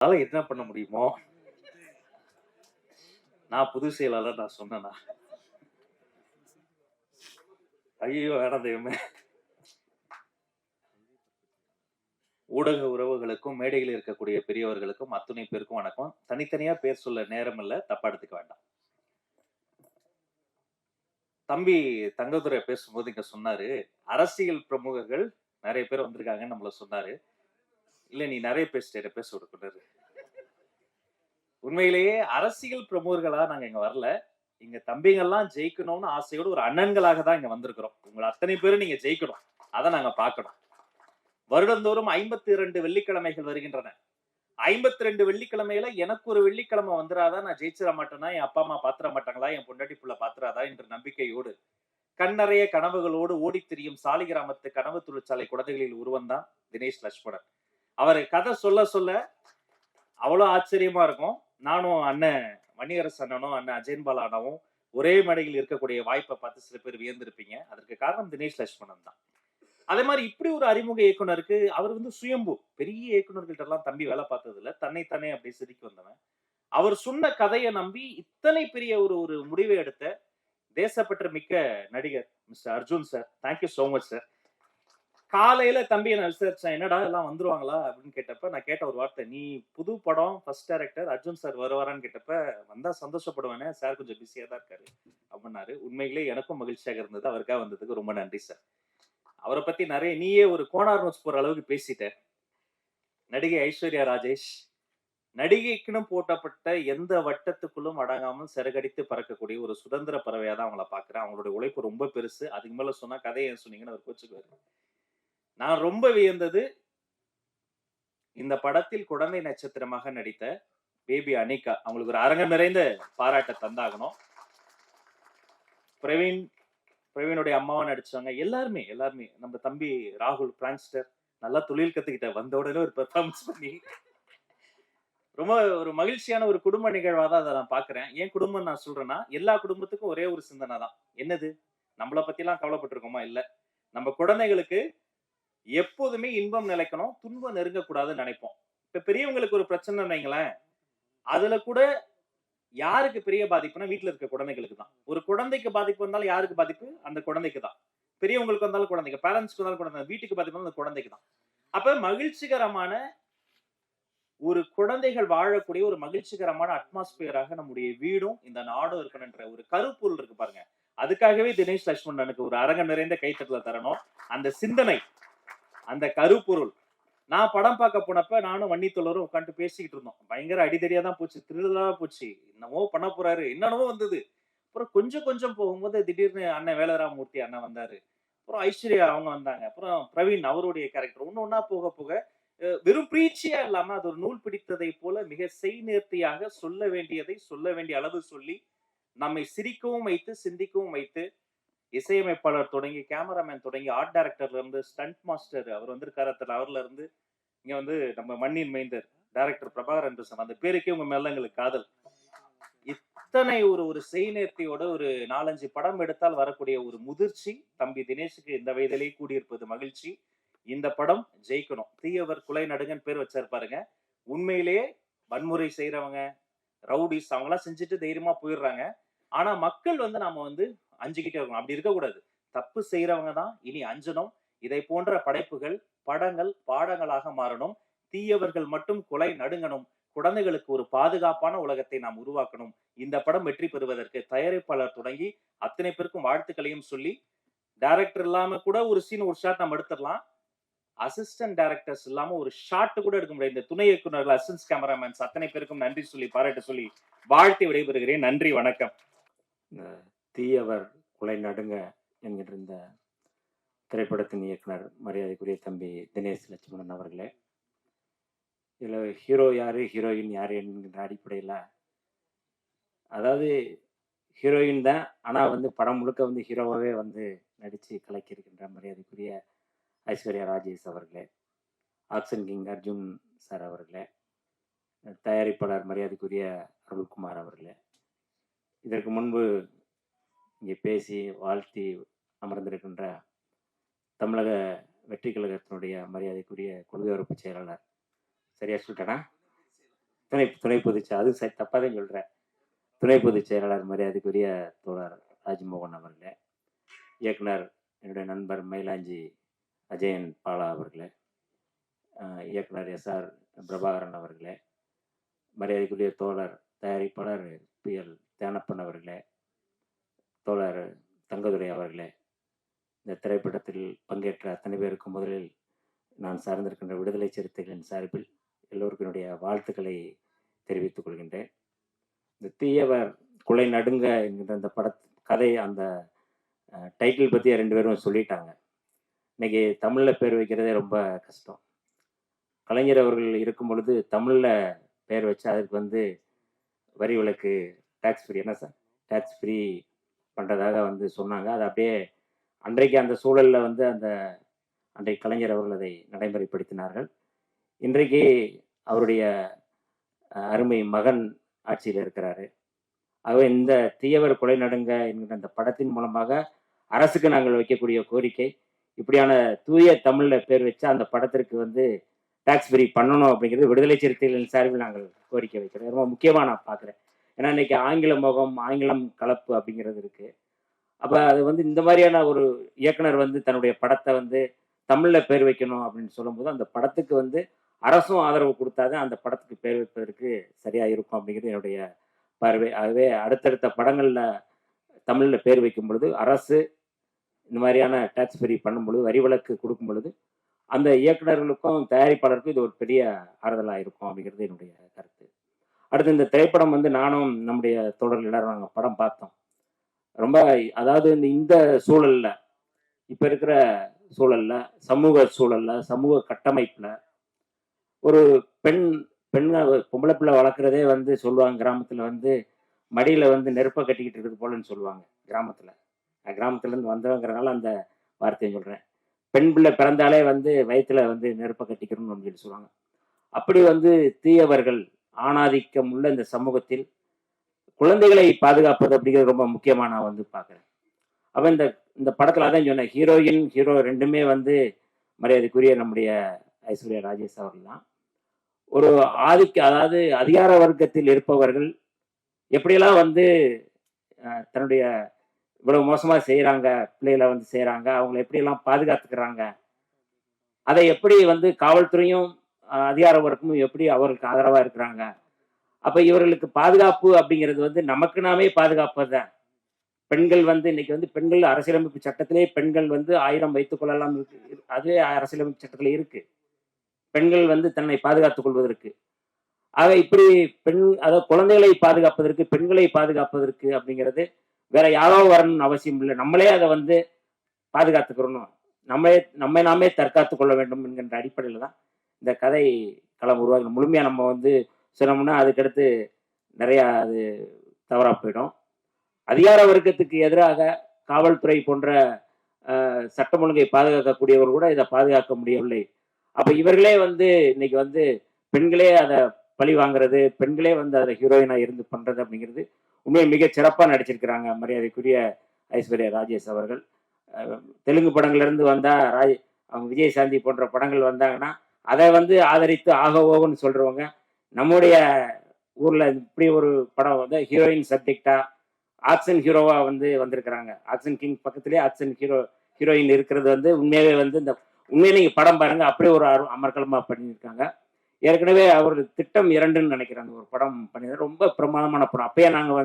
அதனால என்ன பண்ண முடியுமோ நான் பொதுச் செயலாளர் நான் சொன்னேனா? ஐயோ வேணாம் தெய்வமே. ஊடக உறவுகளுக்கும் மேடையில் இருக்கக்கூடிய பெரியவர்களுக்கும் அத்துணை பேருக்கும் வணக்கம். தனித்தனியா பேர் சொல்ல நேரம் இல்ல, தப்பா எடுத்துக்க வேண்டாம். தம்பி தங்கதுரை பேசும்போது இங்க சொன்னாரு, அரசியல் பிரமுகர்கள் நிறைய பேர் வந்திருக்காங்கன்னு நம்மள சொன்னாரு. இல்ல நீ நிறைய பேசிட்ட, பேச விடக்கூடாது. உண்மையிலேயே அரசியல் பிரமுகர்களா நாங்க இங்க வரல. இங்க தம்பிங்கெல்லாம் ஜெயிக்கணும்னு ஆசையோடு ஒரு அண்ணன்களாக தான் இங்க வந்திருக்கிறோம். உங்க அத்தனை பேரும் நீங்க ஜெயிக்கணும். அத நாங்க பார்க்கணும். வருடந்தோறும் 52 வெள்ளிக்கிழமைகள் வருகின்றன. 52 வெள்ளிக்கிழமையில எனக்கு ஒரு வெள்ளிக்கிழமை வந்துராதா, நான் ஜெயிச்சிட மாட்டேனா, என் அப்பா அம்மா பாத்திர மாட்டாங்களா, என் பொண்டாட்டி புள்ள பாத்திராதா என்ற நம்பிக்கையோடு கண்ணறைய கனவுகளோடு ஓடித் திரியும் சாலிகிராமத்து கனவு தொழிற்சாலை குழந்தைகளில் ஒருவன் தான் தினேஷ் லட்சுமணன். அவர் கதை சொல்ல சொல்ல அவ்வளவு ஆச்சரியமா இருக்கும். நானும் அண்ணன் மணியரசு அண்ணனும் அண்ணன் அஜயன்பால் அண்ணாவும் ஒரே மேடையில் இருக்கக்கூடிய வாய்ப்பை பார்த்து சில பேர் வியந்திருப்பீங்க. அதற்கு காரணம் தினேஷ் லட்சுமணன் தான். அதே மாதிரி இப்படி ஒரு அறிமுக இயக்குனருக்கு அவர் வந்து சுயம்பு. பெரிய இயக்குனர்கள்ட்ட எல்லாம் தம்பி வேலை பார்த்தது இல்ல. தன்னைத்தானே அப்படி செதுக்கி வந்தவன். அவர் சொன்ன கதையை நம்பி இத்தனை பெரிய ஒரு ஒரு முடிவை எடுத்த தேசப்பற்று மிக்க நடிகர் mister Arjun sir. Thank you so much sir. காலையில தம்பி நான் விசாரிச்சேன், என்னடா எல்லாம் வந்துருவாங்களா அப்படின்னு கேட்டப்ப நான் கேட்ட ஒரு வார்த்தை, நீ புது படம் ஃபர்ஸ்ட் டைரக்டர் அர்ஜுன் சார் வருவாரான்னு கேட்டப்ப, வந்தா சந்தோஷப்படுவேனே, சார் கொஞ்சம் பிஸியா தான் இருக்காரு அப்படின்னாரு. உண்மையிலே எனக்கும் மகிழ்ச்சியாக இருந்தது. அவருக்காக வந்ததுக்கு ரொம்ப நன்றி சார். அவரை பத்தி நிறைய நீயே ஒரு கோனார் நோட்ஸ் போற அளவுக்கு பேசிட்ட. நடிகை ஐஸ்வர்யா ராஜேஷ் நடிகைக்குன்னு போட்டப்பட்ட எந்த வட்டத்துக்குள்ளும் அடங்காமல் சிறகடித்து பறக்கக்கூடிய ஒரு சுதந்திர பறவையா தான் அவங்கள பாக்குறேன். அவங்களுடைய உழைப்பு ரொம்ப பெருசு. அதுக்கு மேல சொன்னா கதையை சொன்னீங்கன்னு அவர் கோச்சுக்குவாரு. நான் ரொம்ப வியந்தது இந்த படத்தில் குழந்தை நட்சத்திரமாக நடித்த பேபி அனிகா. அவங்களுக்கு ஒரு அரங்கம் நிறைந்த பாராட்ட தந்தாகணும். பிரவீனுடைய அம்மாவா நடிச்சாங்க. எல்லாருமே நம்ம தம்பி ராகுல் பிரான்ஸ்டர் நல்லா தொழில் கத்துக்கிட்ட வந்த உடனே ஒரு பெர்ஃபார்மன்ஸ் பண்ணி ரொம்ப ஒரு மகிழ்ச்சியான ஒரு குடும்ப நிகழ்வா தான் அதை நான் பாக்குறேன். ஏன் குடும்பம் நான் சொல்றேன்னா, எல்லா குடும்பத்துக்கும் ஒரே ஒரு சிந்தனை தான். என்னது? நம்மளை பத்தி எல்லாம் கவலைப்பட்டிருக்கோமா? இல்ல. நம்ம குழந்தைகளுக்கு எப்போதுமே இன்பம் நிலைக்கணும், துன்பம் நெருங்கக்கூடாதுன்னு நினைப்போம். இப்ப பெரியவங்களுக்கு ஒரு பிரச்சனை வைங்களேன், அதுல கூட யாருக்கு பெரிய பாதிப்புனா வீட்டுல இருக்க குழந்தைகளுக்கு தான். ஒரு குழந்தைக்கு பாதிப்பு வந்தாலும் யாருக்கு பாதிப்பு? அந்த குழந்தைக்கு தான். பெரியவங்களுக்கு வந்தாலும் குழந்தைக்கு, பேரண்ட்ஸ்க்கு வந்தாலும் குழந்தை, வீட்டுக்கு பாதிப்பு வந்தாலும் அந்த குழந்தைக்கு தான். அப்ப மகிழ்ச்சிகரமான ஒரு குழந்தைகள் வாழக்கூடிய ஒரு மகிழ்ச்சிகரமான அட்மாஸ்பியராக நம்முடைய வீடும் இந்த நாடும் இருக்கணும்ன்ற ஒரு கருப்பொருள் இருக்கு பாருங்க. அதுக்காகவே தினேஷ் லட்சுமணனுக்கு ஒரு அரங்கம் நிறைந்த கைத்தட்டல தரணும். அந்த சிந்தனை, அந்த கருப்பொருள். நான் படம் பார்க்க போனப்ப நானும் வன்னித்தோழரும் உட்காந்து பேசிக்கிட்டு இருந்தோம். பயங்கர அடிதடியா தான் போச்சு, திருடலா போச்சு. என்னமோ பண்ண போறாரு, என்னென்னமோ வந்தது. அப்புறம் கொஞ்சம் கொஞ்சம் போகும்போது திடீர்னு அண்ணன் வேலராமூர்த்தி அண்ணன் வந்தாரு. அப்புறம் ஐஸ்வர்யா அவங்க வந்தாங்க. அப்புறம் பிரவீன் அவருடைய கேரக்டர் ஒண்ணு ஒண்ணா போக போக வெறும் பிரீச்சியா இல்லாம அது ஒரு நூல் பிடித்ததை போல மிக செய்நேர்த்தியாக சொல்ல வேண்டியதை சொல்ல வேண்டிய அளவு சொல்லி நம்மை சிரிக்கவும் வைத்து சிந்திக்கவும் வைத்து இசையமைப்பாளர் தொடங்கி கேமராமேன் தொடங்கி ஆர்ட் டைரக்டர்ல இருந்து ஸ்டண்ட் மாஸ்டர் அவர் வந்திருக்காரு. அவர்ல இருந்து இங்க வந்து நம்ம மண்ணின் மைந்தர் டைரக்டர் பிரபாகர் என்று சொன்ன அந்த பேருக்கே உங்க மேல எங்களுக்கு காதல். இத்தனை ஒரு ஒரு செய்நேர்த்தியோட ஒரு 4-5 படம் எடுத்தால் வரக்கூடிய ஒரு முதிர்ச்சி தம்பி தினேஷுக்கு இந்த வயதிலேயே கூடியிருப்பது மகிழ்ச்சி. இந்த படம் ஜெயிக்கணும். தீயவர் குலை நடுங்கன்னு பேர் வச்சிருப்பாருங்க. உண்மையிலேயே வன்முறை செய்யறவங்க, ரவுடிஸ் அவங்க எல்லாம் செஞ்சுட்டு தைரியமா போயிடுறாங்க. ஆனா மக்கள் வந்து நாம வந்து அஞ்சுகிட்டே இருக்கணும். அப்படி இருக்கக்கூடாது. தப்பு செய்யறவங்க தான் இனி அஞ்சணும். இதை போன்ற படைப்புகள், படங்கள் பாடங்களாக மாறணும். தீயவர்கள் மட்டும் குலை நடுங்கணும். குழந்தைகளுக்கு ஒரு பாதுகாப்பான உலகத்தை நாம் உருவாக்கணும். இந்த படம் வெற்றி பெறுவதற்கு தயாரிப்பாளர் தொடங்கி அத்தனை பேருக்கும் வாழ்த்துக்களையும் சொல்லி, டைரக்டர் இல்லாம கூட ஒரு சீன் ஒரு ஷாட் நம்ம எடுத்துடலாம். அசிஸ்டன்ட் டைரக்டர்ஸ் இல்லாம ஒரு ஷாட் கூட எடுக்க முடியாது. இந்த துணை இயக்குநர்கள், அசிஸ்டன்ட் கேமராமேன்ஸ் அத்தனை பேருக்கும் நன்றி சொல்லி பாராட்ட சொல்லி வாழ்த்தி விடைபெறுகிறேன். நன்றி, வணக்கம். தீயவர் குலை நடுங்க என்கின்ற இந்த திரைப்படத்தின் இயக்குனர் மரியாதைக்குரிய தம்பி தினேஷ் லட்சுமணன் அவர்களே, இதுல ஹீரோ யாரு ஹீரோயின் யாரு என்கின்ற அடிப்படையில், அதாவது ஹீரோயின் தான், ஆனா வந்து படம் முழுக்க வந்து ஹீரோவாவே வந்து நடிச்சு கலக்கியிருக்கின்ற மரியாதைக்குரிய ஐஸ்வர்யா ராஜேஷ் அவர்களே, ஆக்ஷன் கிங் அர்ஜுன் சார் அவர்களே, தயாரிப்பாளர் மரியாதைக்குரிய அருள்குமார் அவர்களே, இதற்கு முன்பு இங்கே பேசி வாழ்த்தி அமர்ந்திருக்கின்ற தமிழக வெற்றி கழகத்தினுடைய மரியாதைக்குரிய கொள்கை உறுப்பு செயலாளர், சரியா சொல்லிட்டேனா? துணை துணை பொதுச் அது தப்பாக தான் சொல்கிறேன். துணை பொதுச் செயலாளர் மரியாதைக்குரிய தோழர் ராஜ்மோகன் அவர்களே, இயக்குனர் என்னுடைய நண்பர் மயிலாஞ்சி அஜயன் பாலா அவர்களே, இயக்குனர் எஸ்ஆர் பிரபாகரன் அவர்களே, மரியாதைக்குரிய தோழர் தயாரிப்பாளர் PL தேனப்பன் அவர்களே, தோழர் தங்கதுரை அவர்களே, இந்த திரைப்படத்தில் பங்கேற்ற அத்தனை பேருக்கும் முதலில் நான் சார்ந்திருக்கின்ற விடுதலை சிறுத்தைகளின் சார்பில் எல்லோருக்கும் என்னுடைய வாழ்த்துக்களை தெரிவித்துக் கொள்கின்றேன். இந்த தீயவர் குலை நடுங்க என்கிற அந்த கதை, அந்த டைட்டில் பற்றி 2 பேரும் சொல்லிட்டாங்க. இன்னைக்கு தமிழில் பேர் வைக்கிறதே ரொம்ப கஷ்டம். கலைஞர் அவர்கள் இருக்கும் பொழுது தமிழில் பேர் வச்சு அதற்கு வரி விலக்கு டேக்ஸ் ஃப்ரீ, என்ன சார், டேக்ஸ் ஃப்ரீ பண்ணுறதாக சொன்னாங்க. அது அப்படியே அன்றைக்கு அந்த சூழலில் அந்த அன்றைக்கு கலைஞர் அவர்கள் அதை நடைமுறைப்படுத்தினார்கள். இன்றைக்கு அவருடைய அருமை மகன் ஆட்சியில் இருக்கிறாரு. ஆகவே இந்த தீயவர் கொலை நடுங்க என்கிற அந்த படத்தின் மூலமாக அரசுக்கு நாங்கள் வைக்கக்கூடிய கோரிக்கை, இப்படியான தூய தமிழில் பேர் வச்சா அந்த படத்திற்கு டேக்ஸ் ஃப்ரீ பண்ணணும் அப்படிங்கிறது விடுதலை சிறுத்தைகளின் சார்பில் நாங்கள் கோரிக்கை வைக்கிறோம். ரொம்ப முக்கியமாக நான் பார்க்குறேன். ஏன்னா இன்னைக்கு ஆங்கில முகம், ஆங்கிலம் கலப்பு அப்படிங்கிறது இருக்குது. அப்போ அது இந்த மாதிரியான ஒரு இயக்குனர் தன்னுடைய படத்தை தமிழில் பேர் வைக்கணும் அப்படின்னு சொல்லும்போது அந்த படத்துக்கு அரசும் ஆதரவு கொடுத்தாதான் அந்த படத்துக்கு பேர் வைப்பதற்கு சரியாக இருக்கும் அப்படிங்கிறது என்னுடைய பார்வை. ஆகவே அடுத்தடுத்த படங்களில் தமிழில் பேர் வைக்கும் பொழுது அரசு இந்த மாதிரியான டேக்ஸ் ஃப்ரீ பண்ணும் பொழுது, வரி விலக்கு கொடுக்கும் பொழுது அந்த இயக்குநர்களுக்கும் தயாரிப்பாளருக்கும் இது ஒரு பெரிய ஆறுதலாக இருக்கும் அப்படிங்கிறது என்னுடைய கருத்து. அடுத்து இந்த திரைப்படம் நானும் நம்முடைய தோழர்கள் எல்லாரும் நாங்கள் படம் பார்த்தோம். ரொம்ப அதாவது இந்த சூழலில், இப்போ இருக்கிற சூழலில், சமூக சூழலில், சமூக கட்டமைப்பில் ஒரு பெண்ணை பொம்பளை பிள்ளை வளர்க்குறதே சொல்லுவாங்க கிராமத்தில் மடியில் நெருப்பை கட்டிக்கிட்டு இருக்குது போலன்னு சொல்லுவாங்க கிராமத்தில். கிராமத்துலேருந்து வந்தவங்கிறனால அந்த வார்த்தையை சொல்கிறேன். பெண் பிள்ளை பிறந்தாலே வயிற்றுல நெருப்பை கட்டிக்கணும்னு அப்படின்னு சொல்லுவாங்க. அப்படி தீயவர்கள் ஆணாதிக்கம் உள்ள இந்த சமூகத்தில் குழந்தைகளை பாதுகாப்பது அப்படிங்கிறது ரொம்ப முக்கியமாக நான் பார்க்குறேன். அப்போ இந்த படத்தில் அதான் சொன்னேன், ஹீரோயின் ஹீரோ ரெண்டுமே மரியாதைக்குரிய நம்முடைய ஐஸ்வர்யா ராஜேஷ் அவர்கள் தான். ஒரு அதாவது அதிகார வர்க்கத்தில் இருப்பவர்கள் எப்படியெல்லாம் தன்னுடைய இவ்வளவு மோசமாக செய்கிறாங்க, பிள்ளைகளை செய்கிறாங்க, அவங்களை எப்படியெல்லாம் பாதுகாத்துக்கிறாங்க, அதை எப்படி காவல்துறையும் அதிகார வர்க்கமும் எப்படி அவர்களுக்கு ஆதரவாக இருக்கிறாங்க. அப்போ இவர்களுக்கு பாதுகாப்பு அப்படிங்கிறது நமக்கு நாமே பாதுகாப்பது தான். பெண்கள் இன்னைக்கு பெண்கள் அரசியலமைப்பு சட்டத்திலே பெண்கள் 1000 வைத்துக் கொள்ளலாம் இருக்கு. அதுவே அரசியலமைப்பு சட்டத்தில் இருக்கு, பெண்கள் தன்னை பாதுகாத்துக் கொள்வதற்கு. ஆக இப்படி அதாவது குழந்தைகளை பாதுகாப்பதற்கு, பெண்களை பாதுகாப்பதற்கு அப்படிங்கிறது வேற யாரோ வரணும்னு அவசியம் இல்லை. நம்மளே அதை பாதுகாத்துக்கிறணும், நம்மை நாமே தற்காத்துக் கொள்ள வேண்டும் என்கின்ற அடிப்படையில் தான் இந்த கதை களம் உருவாக்கணும். முழுமையாக நம்ம சொன்னோம்னா அதுக்கடுத்து நிறையா அது தவறாக போயிடும். அதிகார வர்க்கத்துக்கு எதிராக காவல்துறை போன்ற சட்டம் ஒழுங்கை பாதுகாக்கக்கூடியவர் கூட இதை பாதுகாக்க முடியவில்லை. அப்போ இவர்களே இன்னைக்கு பெண்களே அதை பழி வாங்குறது, பெண்களே அதை ஹீரோயினாக இருந்து பண்ணுறது அப்படிங்கிறது உண்மையை மிக சிறப்பாக நடிச்சிருக்கிறாங்க மரியாதைக்குரிய ஐஸ்வர்யா ராஜேஷ் அவர்கள். தெலுங்கு படங்கள்லேருந்து வந்தால் அவங்க விஜயசாந்தி போன்ற படங்கள் வந்தாங்கன்னா அதை ஆதரித்து ஆகவோன்னு சொல்கிறவங்க நம்முடைய ஊரில் இப்படி ஒரு படம் ஹீரோயின் சப்ஜெக்டாக ஆக்ஷன் ஹீரோவாக வந்திருக்கிறாங்க. ஆக்ஷன் கிங் பக்கத்துலேயே ஆக்ஷன் ஹீரோயின் இருக்கிறது உண்மையாகவே இந்த உண்மையிலே நீங்கள் படம் பாருங்க, அப்படியே ஒரு அமர்க்கலமாக பண்ணியிருக்காங்க. ஏற்கனவே அவர் திட்டம் 2ன்னு நினைக்கிறேன் அந்த ஒரு படம் பண்ணியிருந்தேன், ரொம்ப பிரமாதமான படம். அப்பயே நாங்கள்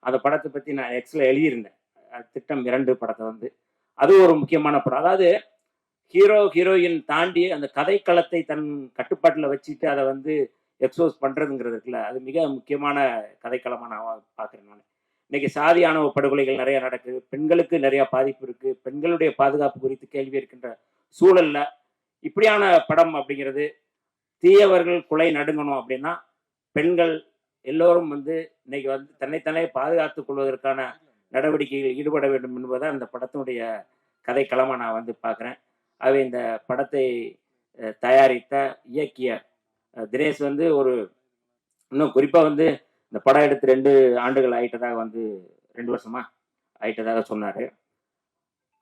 அந்த படத்தை பற்றி நான் எக்ஸில் எழுதியிருந்தேன். திட்டம் 2 படத்தை அது ஒரு முக்கியமான படம். அதாவது ஹீரோ ஹீரோயின் தாண்டி அந்த கதைக்களத்தை தன் கட்டுப்பாட்டில் வச்சுட்டு அதை எக்ஸ்போஸ் பண்ணுறதுங்கிறது இருக்குல்ல, அது மிக முக்கியமான கதைக்களமாக நான் பார்க்குறேன். நான் இன்னைக்கு சாதி ஆணவ படுகொலைகள் நிறைய நடக்குது, பெண்களுக்கு நிறைய பாதிப்பு இருக்குது, பெண்களுடைய பாதுகாப்பு குறித்து கேள்வி இருக்கின்ற சூழலில் இப்படியான படம் அப்படிங்கிறது, தீயவர்கள் குலை நடுங்கணும் அப்படின்னா பெண்கள் எல்லோரும் இன்னைக்கு தன்னைத்தானே பாதுகாத்துக் கொள்வதற்கான நடவடிக்கைகளில் ஈடுபட வேண்டும் என்பதை அந்த படத்தினுடைய கதைக்களமாக நான் பார்க்குறேன். ஆகவே இந்த படத்தை தயாரித்த இயக்கிய தினேஷ் ஒரு இன்னும் குறிப்பாக இந்த படம் எடுத்து 2 ஆண்டுகள் ஆயிட்டதாக 2 வருஷமா ஆயிட்டதாக சொன்னார்.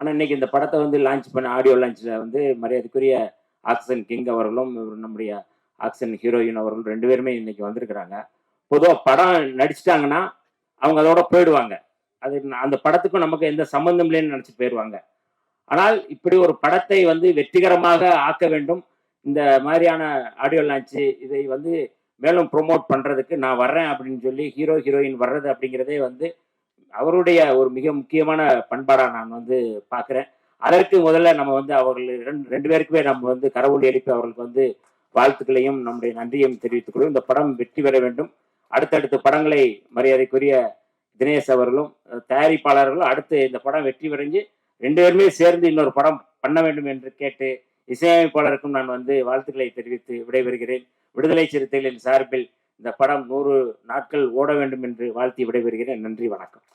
ஆனால் இன்னைக்கு இந்த படத்தை லான்ச் பண்ண ஆடியோ லான்ச்சில் மரியாதைக்குரிய ஆக்ஷன் கிங் அவர்களும் நம்முடைய ஆக்ஷன் ஹீரோயின் அவர்கள் 2 பேருமே இன்னைக்கு வந்திருக்கிறாங்க. பொதுவா படம் நடிச்சிட்டாங்கன்னா அவங்க அதோட போயிடுவாங்க. அது அந்த படத்துக்கும் நமக்கு எந்த சம்பந்தம் இல்லைன்னு நினைச்சிட்டு போயிடுவாங்க. ஆனால் இப்படி ஒரு படத்தை வந்து வெற்றிகரமாக ஆக்க வேண்டும். இந்த மாதிரியான ஆடியோ லான்ச் இதை வந்து மேலும் ப்ரோமோட் பண்றதுக்கு நான் வர்றேன் அப்படின்னு சொல்லி ஹீரோ ஹீரோயின் வர்றது அப்படிங்கிறதே வந்து அவருடைய ஒரு மிக முக்கியமான பண்பாடா நான் வந்து பார்க்கிறேன். அதற்கு முதல்ல நம்ம வந்து அவர்கள் ரெண்டு பேருக்குமே நம்ம வந்து கரவொலி எழுப்பி அவர்களுக்கு வந்து வாழ்த்துக்களையும் நம்முடைய நன்றியையும் தெரிவித்துக் கொள்வோம். இந்த படம் வெற்றி பெற வேண்டும். அடுத்தடுத்த படங்களை மரியாதைக்குரிய தினேஷ் அவர்களும் தயாரிப்பாளர்களும் அடுத்து இந்த படம் வெற்றி பெறஞ்சு 2 பேருமே சேர்ந்து இன்னொரு படம் பண்ண வேண்டும் என்று கேட்டு இசையமைப்பாளருக்கும் நான் வந்து வாழ்த்துக்களை தெரிவித்து விடைபெறுகிறேன். விடுதலை சிறுத்தைகளின் சார்பில் இந்த படம் 100 நாட்கள் ஓட வேண்டும் என்று வாழ்த்தி விடைபெறுகிறேன். நன்றி, வணக்கம்.